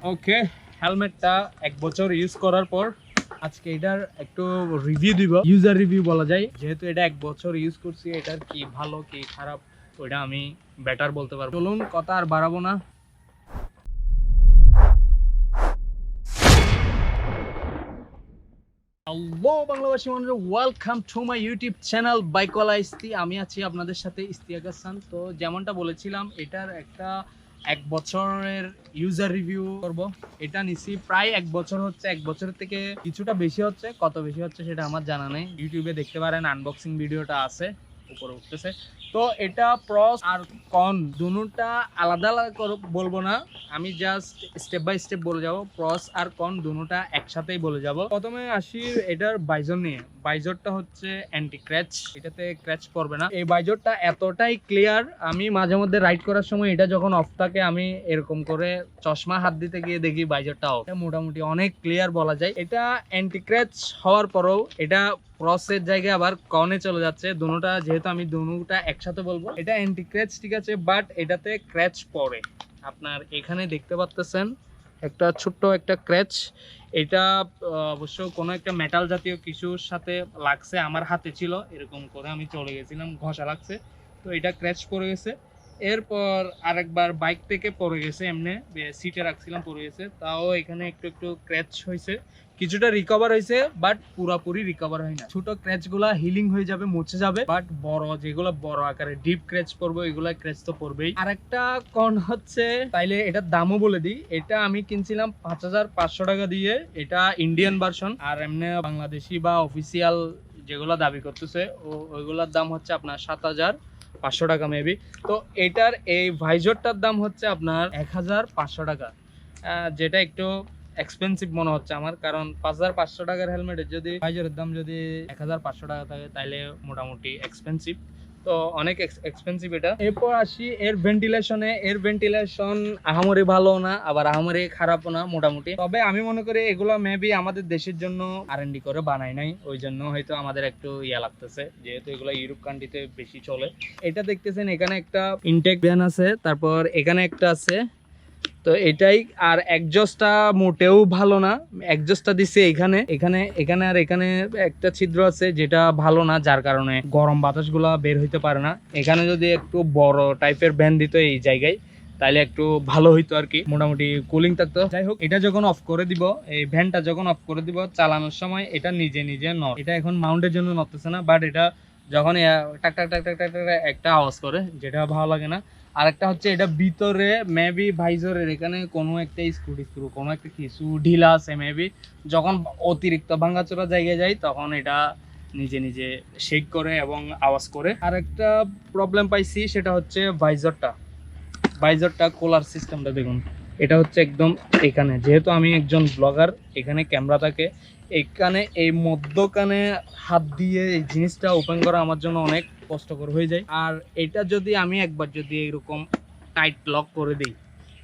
ওকে, হেলমেটটা 1 বছর ইউজ করার পর আজকে এটার একটু রিভিউ দিব, ইউজার রিভিউ বলা যায়। যেহেতু এটা 1 বছর ইউজ করছি, এটার কি ভালো কি খারাপ ওইটা আমি বেটার বলতে পারবো। চলুন কথা আর বাড়াবো না। হ্যালো বাংলাভাষী মানুষ, welcome to my YouTube channel বাইকওয়ালাইস্তি। আমি আছি আপনাদের সাথে ইস্তিয়াক হাসান। তো যেমনটা বলেছিলাম, এটার একটা 1 বছরের ইউজার রিভিউ করব। এটা নিছি প্রায় 1 বছর হচ্ছে, 1 বছরের থেকে কিছুটা বেশি হচ্ছে। কত বেশি হচ্ছে সেটা আমার জানা নেই, ইউটিউবে দেখতে পারেন, আনবক্সিং ভিডিওটা আছে উপরে উঠতেছে। তো এটা প্রস আর কন দুটোটা আলাদা আলাদা করে বলবো না, আমি জাস্ট স্টেপ বাই স্টেপ বলে যাব। প্রস আর কন দুটোটা একসাথেই বলে যাব। প্রথমে আসি এটার বাইজর নিয়ে। বাইজরটা হচ্ছে অ্যান্টি ক্র্যাচ, এটাতে ক্র্যাচ পড়বে না। এই বাইজরটা এতটাই ক্লিয়ার, আমি মাঝে মধ্যে রাইড করার সময় এটা যখন অফ থাকে আমি এরকম করে চশমা হাত দিতে গিয়ে দেখি বাইজরটা অফ। মোটামুটি অনেক ক্লিয়ার বলা যায়। এটা অ্যান্টি ক্র্যাচ হওয়ার পরেও এটা ক্রসের জায়গায় আবার কনে চলে যাচ্ছে। দুটোটা যেহেতু আমি দুটোটা একসাথে বলবো, এটা অ্যান্টি ক্র্যাচ ঠিক আছে, বাট এটাতে ক্র্যাচ পড়ে। আপনার এখানে দেখতে পাচ্ছেন একটা ছোট্ট একটা ক্র্যাচ। এটা অবশ্য কোনো একটা মেটাল জাতীয় কিছুর সাথে লাগছে, আমার হাতে ছিল, এরকম করে আমি চলে গেছিলাম, ঘষা লাগছে, তো এটা ক্র্যাচ পড়ে গেছে। এরপর আরেকবার বাইক থেকে পড়ে গেছে, এমনি সিটে রাখছিলাম, পড়ে গেছে, তাও এখানে একটু একটু ক্র্যাচ হয়েছে, কিছুটা রিকভার হয়েছে, বাট পুরোপুরি রিকভার হয় না। ছোট ক্র্যাচ গুলা হিলিং হয়ে যাবে, মুছে যাবে, বাট বড় যেগুলো বড় আকারে ডিপ ক্র্যাচ পড়বে, ওইগুলা ক্র্যাচ তো পড়বেই। আরেকটা কোন হচ্ছে, তাইলে এটার দামও বলে দিই। এটা আমি কিনছিলাম 5500 টাকা দিয়ে, এটা ইন্ডিয়ান ভার্সন। আর এমনি বাংলাদেশি বা অফিসিয়াল যেগুলো দাবি করতেছে ওইগুলোর দাম হচ্ছে আপনার 7500 টাকা মেবি। তো এটার এই ভাইজরটার দাম হচ্ছে আপনার 1500 টাকা, যেটা একটু এক্সপেন্সিভ মনে হচ্ছে আমার, কারণ 5500 টাকার হেলমেটের যদি ভাইজরের দাম যদি 1500 টাকা থাকে তাহলে মোটামুটি এক্সপেন্সিভ, তো অনেক এক্সপেন্সিভ এটা। এরপর আসি এর ভেন্টিলেশনে। এর ভেন্টিলেশন আহামরি ভালো না, আবার আহামরি খারাপও না, মোটামুটি। তবে আমি মনে করি এগুলো মেবি আমাদের দেশের জন্য আরএনডি করে বানায় নাই, ওই জন্য হয়তো আমাদের একটু ইয়া লাগতেছে, যেহেতু এগুলো ইউরোপ কান্ট্রিতে বেশি চলে। এটা দেখতেছেন এখানে একটা ইনটেক ফ্যান আছে, তারপর এখানে একটা আছে, তো এটাই। আর এক্সজস্টটা মোটেও ভালো না, এক্সজস্টটা দিচ্ছে এখানে এখানে এখানে আর এখানে একটা ছিদ্র আছে, যেটা ভালো না, যার কারণে গরম বাতাসগুলা বের হইতে পারে না। এখানে যদি একটু বড় টাইপের ভ্যান দিত এই জায়গায়, তাহলে একটু ভালো হইতো আর কি, মোটামুটি কুলিং থাকতো। যাই হোক, এটা যখন অফ করে দিব, এই ভ্যানটা যখন অফ করে দিব, চালানোর সময় এটা নিজে নিজে নড়। এটা এখন মাউন্টের জন্য নড়তেছে না, বাট এটা যখন টাক টাক টাক টাক টাক একটা আওয়াজ করে, যেটা ভালো লাগে না। আরেকটা হচ্ছে এটা ভিতরে মেবি ভাইজরের এখানে কোনো একটা স্ক্রু কোনো একটা কিছু ঢিলা আছে মেবি, যখন অতিরিক্ত ভাঙাচোরা জায়গায় যায় তখন এটা নিজে নিজে শেক করে এবং আওয়াজ করে। আর একটা প্রবলেম পাইছি, সেটা হচ্ছে ভাইজরটা কোলার সিস্টেমটা দেখুন। এটা হচ্ছে একদম এখানে, যেহেতু আমি একজন ব্লগার, এখানে ক্যামেরা থাকে, এখানে এই মধ্যখানে হাত দিয়ে এই জিনিসটা ওপেন করা আমার জন্য অনেক কষ্টকর হয়ে যায়। আর এটা যদি আমি একবার যদি এরকম টাইট লক করে দিই,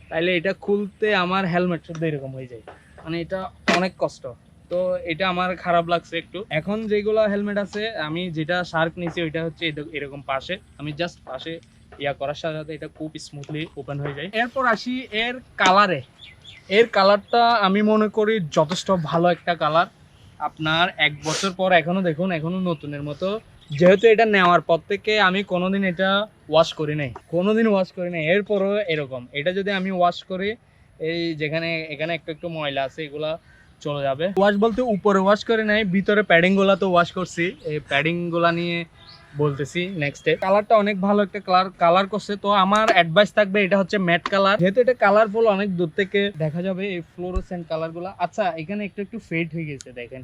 তাহলে এটা খুলতে আমার হেলমেট শুদ্ধ এরকম হয়ে যায়, মানে এটা অনেক কষ্ট। তো এটা আমার খারাপ লাগছে একটু। এখন যেগুলো হেলমেট আছে, আমি যেটা শার্ক নিয়েছি ওইটা হচ্ছে এরকম পাশে, আমি জাস্ট পাশে ইয়া করার সাথে সাথে এটা খুব স্মুথলি ওপেন হয়ে যায়। এরপর আসি এর কালারে। এর কালারটা আমি মনে করি যথেষ্ট ভালো একটা কালার। আপনার 1 বছর পর এখনো দেখুন, এখনো নতুনের মতো। যেহেতু এটা নেওয়ার পর থেকে আমি কোনোদিন এটা ওয়াশ করি নাই, এরপরও এরকম। এটা যদি আমি ওয়াশ করি, এই যেখানে এখানে একটু একটু ময়লা আছে, এগুলা চলে যাবে। ওয়াশ বলতে উপরে ওয়াশ করে নাই, ভিতরে প্যাডিং গুলা তো ওয়াশ করছি, এই প্যাডিং গুলা নিয়ে বলতেছি নেক্সট। কালারটা অনেক ভালো একটা কালার করছে। তো আমার অ্যাডভাইস থাকবে, এটা হচ্ছে ম্যাট কালার, যেহেতু এটা কালারফুল, অনেক দূর থেকে দেখা যাবে এই ফ্লোরোসেন্ট কালার গুলা। আচ্ছা, এখানে একটু একটু ফেড হয়ে গেছে, দেখেন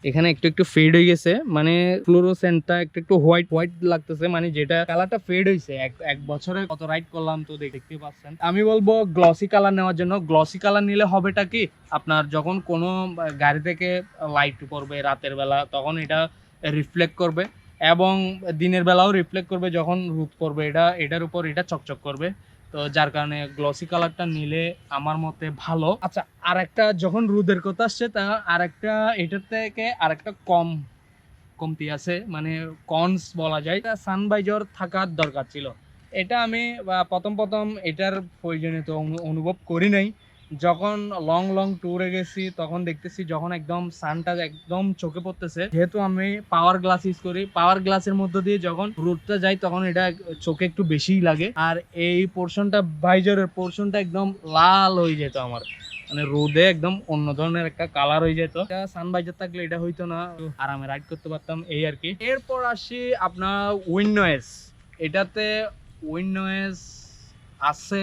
এখানে একটু একটু ফেড হয়ে গেছে, মানে ফ্লোরোসেন্টটা একটু একটু হোয়াইট লাগতেছে, মানে যেটা কালারটা ফেড হয়েছে। এক বছরে কত রাইড করলাম তো দেখতে পাচ্ছেন। আমি বলবো গ্লসি কালার নেওয়ার জন্য। গ্লসি কালার নিলে হবেটা কি, আপনার যখন কোনো গাড়ি থেকে লাইট পড়বে রাতের বেলা, তখন এটা রিফ্লেক্ট করবে, এবং দিনের বেলাও রিফ্লেক্ট করবে, যখন রোদ পড়বে এটার উপর এটা চকচক করবে। তো যার কারণে গ্লসি কালারটা নিলে আমার মতে ভালো। আচ্ছা, আরেকটা যখন রোদের কথা আসছে, তা আরেকটা এটার থেকে আরেকটা কমতি আছে, মানে কনস বলা যায়। সানভাইজার থাকার দরকার ছিল। এটা আমি প্রথম এটার প্রয়োজনীয়তা অনুভব করি নাই, যখন লং লং ট্যুরে গেছি তখন দেখতেছি যখন একদম সানটা একদম চোখে পড়তেছে, যেহেতু আমি পাওয়ার গ্লাস ইউজ করি, পাওয়ার গ্লাসের মধ্য দিয়ে যখন রোদটা যায় তখন এটা চোখে একটু বেশিই লাগে। আর এই পোর্শনটা ভাইজরের পোর্শনটা একদম লাল হয়ে যেত আমার, মানে রোদে একদম অন্য ধরনের একটা কালার হয়ে যেত। সানভাইজার থাকলে এটা হইতো না, আরামে রাইড করতে পারতাম এই আর কি। এরপর আসি আপনার উইন্ড নয়েজ। এটাতে উইন্ড নয়েজ আছে,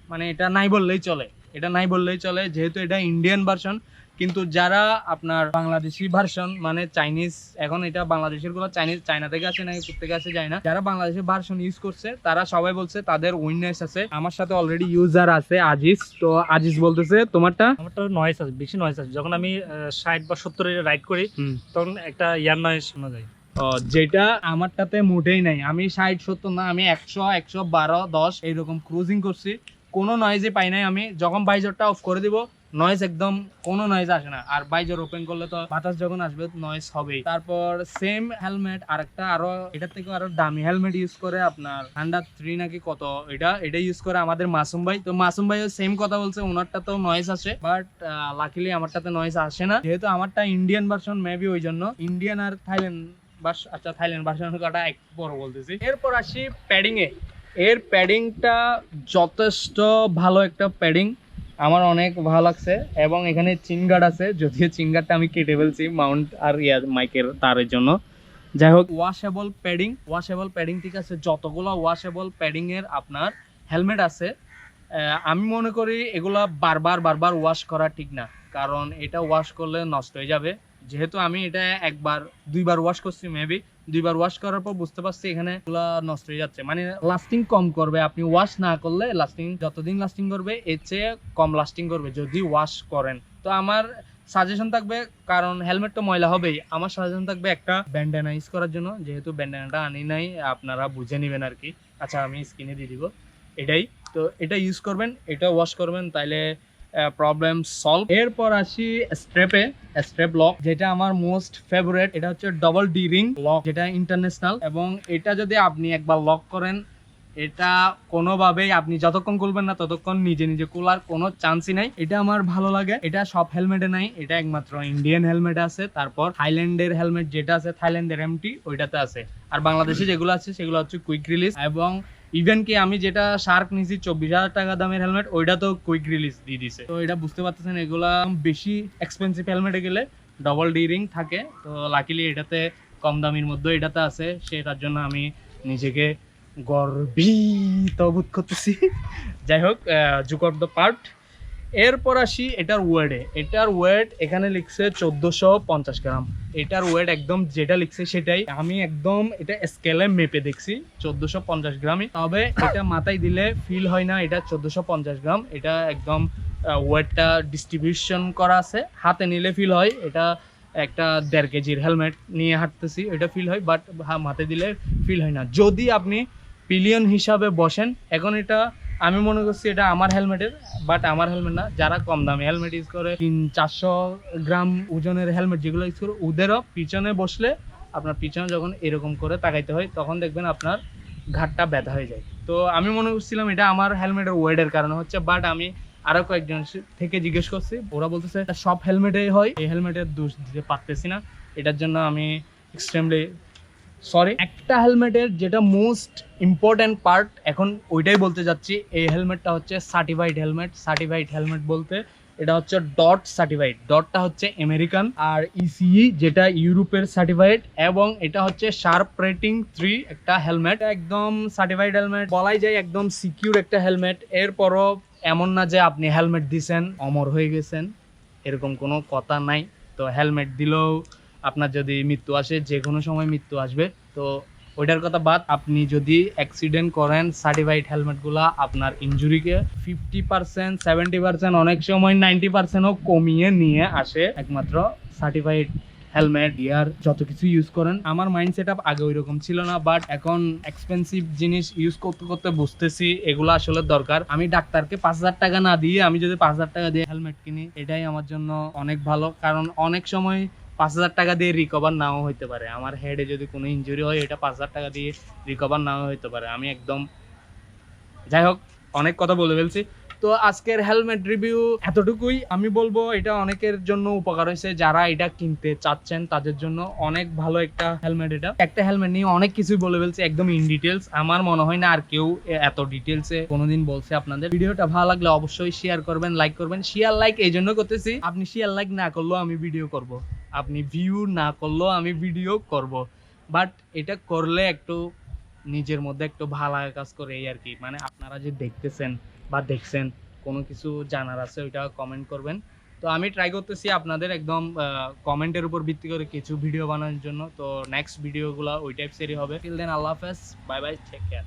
মানে এটা নাই বললেই চলে, এটা নাই বললেই চলে, যেহেতু এটা ইন্ডিয়ান ভার্সন। কিন্তু যারা আপনার বাংলাদেশি ভার্সন মানে চাইনিজ, এখন এটা বাংলাদেশের গুলো চাইনা থেকে আসে নাকি কোথা থেকে আসে যায় না, যারা বাংলাদেশের ভার্সন ইউজ করছে তারা সবাই বলছে তাদের উইন্ডনেস আছে। আমার সাথে অলরেডি ইউজার আছে আজিজ, তো আজিজ বলতেছে তোমারটা নয়েজ আছে, বেশি নয়েজ আছে। যখন আমি 60 বা 70 রাইড করি তখন একটা ইয়ার নয়েজ শোনা যায়। যেটা আমারটাতে মোটেই নাই। আমি 60-70 না, আমি 100, 112, 10 এইরকম ক্রুজিং করছি, কোনো নয়েজই পাই নাই। আমি যখন ভাইজরটা অফ করে দিব নয়েজ একদম কোনো নয়েজ আসে না, আর ভাইজর ওপেন করলে তো বাতাস যখন আসবে নয়েজ হবেই। তারপর সেম হেলমেট আরেকটা আরো এটার থেকে আরো দামি হেলমেট ইউজ করে আপনার 103 নাকি কত, এটা ইউজ করে আমাদের মাসুম ভাই। তো মাসুম ভাইও সেম কথা বলছে, ওনারটা তো নয়েজ আসে, বাট লাকিলি আমারটাতে নয়েজ আসে না, যেহেতু আমারটা ইন্ডিয়ান ভার্সন মেবি ওই জন্য। ইন্ডিয়ান আর থাইল্যান্ড আচ্ছা থাইল্যান্ড ভার্সনের কথা এক বড় বলতেছি। এরপর আসি প্যাডিং এ। এর প্যাডিংটা যথেষ্ট ভালো একটা প্যাডিং, আমার অনেক ভালো লাগছে। এবং এখানে চিন গার্ড আছে, যদিও চিন গার্ডটা আমি কেটে ফেলছি মাউন্ট আর মাইকের তারের জন্য। যাই হোক, ওয়াশেবল প্যাডিং ঠিক আছে। যতগুলো ওয়াশেবল প্যাডিং এর আপনার হেলমেট আছে, আমি মনে করি এগুলা বারবার ওয়াশ করা ঠিক না, কারণ এটা ওয়াশ করলে নষ্ট হয়ে যাবে। যেহেতু আমি এটা দুইবার ওয়াশ করছি, মেবি দুইবার ওয়াশ করার পর বুঝতে পারছি এখানে এগুলা নষ্ট হয়ে যাচ্ছে, মানে লাস্টিং কম করবে। আপনি ওয়াশ না করলে যতদিন লাস্টিং করবে এর চেয়ে কম লাস্টিং করবে যদি ওয়াশ করেন। তো আমার সাজেশন থাকবে, কারণ হেলমেট তো ময়লা হবেই, আমার সাজেশন থাকবে একটা ব্যান্ডেনা ইউজ করার জন্য, যেহেতু ব্যান্ডেনাটা আনি নাই, আপনারা বুঝে নেবেন আর কি। আচ্ছা আমি স্ক্রিনে দিয়ে দিব, এটাই তো, এটা ইউজ করবেন, এটা ওয়াশ করবেন, তাইলে প্রবলেম সলভ। এরপর আসি স্ট্রেপ লক, যেটা আমার মোস্ট ফেভারিট। এটা হচ্ছে ডবল ডি রিং লক, যেটা ইন্টারন্যাশনাল। এবং এটা যদি আপনি একবার লক করেন, এটা কোনোভাবেই আপনি যতক্ষণ খুলবেন না ততক্ষণ নিজে খোলার কোনো চান্সই নাই। এটা আমার ভালো লাগে, এটা সব হেলমেটে নাই, এটা একমাত্র ইন্ডিয়ান হেলমেট আছে। তারপর থাইল্যান্ডের হেলমেট যেটা আছে, থাইল্যান্ডের এমটি ওইটাতে আছে। আর বাংলাদেশে যেগুলো আছে সেগুলো হচ্ছে কুইক রিলিজ। এবং ইভেন কি আমি যেটা শার্ক নিয়েছি 24,000 টাকা দামের হেলমেট, ওইটা তো কুইক রিলিজ দিয়ে দিছে। তো এটা বুঝতে পারতেছেন, এগুলা বেশি এক্সপেন্সিভ হেলমেটে গেলে ডবল ডি রিং থাকে। তো লাকিলি এটাতে কম দামের মধ্যে এটাতে আছে, সেটার জন্য আমি নিজেকে গর্বিত বোধ করতেছি। যাই হোক, জুক অফ দ্য পার্ট। এরপর আসি এটার ওয়েট এখানে লিখছে 1450 গ্রাম। এটার ওয়েট একদম যেটা লিখছে সেটাই, আমি একদম এটা স্কেলে মেপে দেখছি 1450 গ্রামই। তবে এটা মাথায় দিলে ফিল হয় না এটা 1450 গ্রাম, এটা একদম ওয়েটটা ডিস্ট্রিবিউশন করা আছে। হাতে নিলে ফিল হয় এটা একটা 1.5 কেজির হেলমেট নিয়ে হাঁটতেছি, এটা ফিল হয়, বাট মাথায় দিলে ফিল হয় না যদি আপনি পিলিয়ন হিসাবে বসেন। এখন এটা আমি মনে করছি এটা আমার হেলমেটের, বাট আমার হেলমেট না। যারা কম দামি হেলমেট ইউজ করে 300-400 গ্রাম ওজনের হেলমেট যেগুলো ইউজ করে, ওদেরও পিছনে বসলে আপনার পিছনে যখন এরকম করে তাকাইতে হয় তখন দেখবেন আপনার ঘাটটা ব্যথা হয়ে যায়। তো আমি মনে করছিলাম এটা আমার হেলমেটের ওয়েটের কারণে হচ্ছে, বাট আমি আরো কয়েকজন থেকে জিজ্ঞেস করছি, ওরা বলতেছে এটা সব হেলমেটেই হয়, এই হেলমেটের দোষ দিতে পারতেছি না। এটার জন্য আমি এক্সট্রিমলি সরি। একটা হেলমেটের যেটা মোস্ট ইম্পর্টেন্ট পার্ট এখন ওইটাই বলতে যাচ্ছি। এই হেলমেটটা হচ্ছে সার্টিফাইড হেলমেট বলতে এটা হচ্ছে ডট সার্টিফাইড। ডটটা হচ্ছে আমেরিকান, আর ইসিই যেটা ইউরোপের সার্টিফাইড। এবং এটা হচ্ছে শার্প রেটিং 3 একটা হেলমেট, একদম সার্টিফাইড হেলমেট বলাই যায়, একদম সিকিউর একটা হেলমেট। এরপরও এমন না যে আপনি হেলমেট দিছেন অমর হয়ে গেছেন, এরকম কোনো কথা নাই। তো হেলমেট দিলেও আপনার যদি মৃত্যু আসে, যে কোনো সময় মৃত্যু আসবে, তো ওইটার কথা বাদ। আপনি যদি অ্যাক্সিডেন্ট করেন, সার্টিফাইড হেলমেটগুলো আপনার ইনজুরিকে 50%, 70%, অনেক সময় 90%ও কমিয়ে নিয়ে আসে একমাত্র সার্টিফাইড হেলমেট। ইয়ার যত কিছু ইউজ করেন, আমার মাইন্ড সেট আপ আগে ওই রকম ছিল না, বাট এখন এক্সপেন্সিভ জিনিস ইউজ করতে করতে বুঝতেছি এগুলো আসলে দরকার। আমি ডাক্তারকে 5,000 টাকা না দিয়ে আমি যদি 5,000 টাকা দিয়ে হেলমেট কিনি, এটাই আমার জন্য অনেক ভালো। কারণ অনেক সময় 5,000 টাকা দিয়ে রিকভার নাও হইতে পারে। আমার হেডে যদি কোনো ইনজুরি হয়, এটা 5,000 টাকা দিয়ে রিকভার নাও হইতে পারে। আমি একদম, যাই হোক, অনেক কথা বলে ফেলছি। তো তো আজকের হেলমেট রিভিউ এতটুকুই। আমি বলবো এটা অনেকের জন্য উপকার হয়েছে, যারা এটা কিনতে চাচ্ছেন তাদের জন্য অনেক ভালো একটা হেলমেট। এটা একটা হেলমেট নিয়ে অনেক কিছুই বলে ফেলছে একদম ইন ডিটেলস। আমার মনে হয় না আর কেউ এত ডিটেলসে কোনোদিন বলছে আপনাদের। ভিডিওটা ভালো লাগলে অবশ্যই শেয়ার করবেন, লাইক করবেন। শেয়ার লাইক এই জন্য করতেছি, আপনি শেয়ার লাইক না করলেও আমি ভিডিও করব, আপনি ভিউ না করলেও আমি ভিডিও করব, বাট এটা করলে একটু নিজের মধ্যে একটু ভালো কাজ করে এই আর কি। মানে আপনারা যে দেখতেছেন বা দেখছেন কোনো কিছু জানার আছে ওইটা কমেন্ট করবেন। তো আমি ট্রাই করতেছি আপনাদের একদম কমেন্টের উপর ভিত্তি করে কিছু ভিডিও বানানোর জন্য। তো নেক্সট ভিডিওগুলো ওই টাইপসেরই হবে। টিল দেন আল্লাহ হাফেজ, বাই বাই, টেক কেয়ার।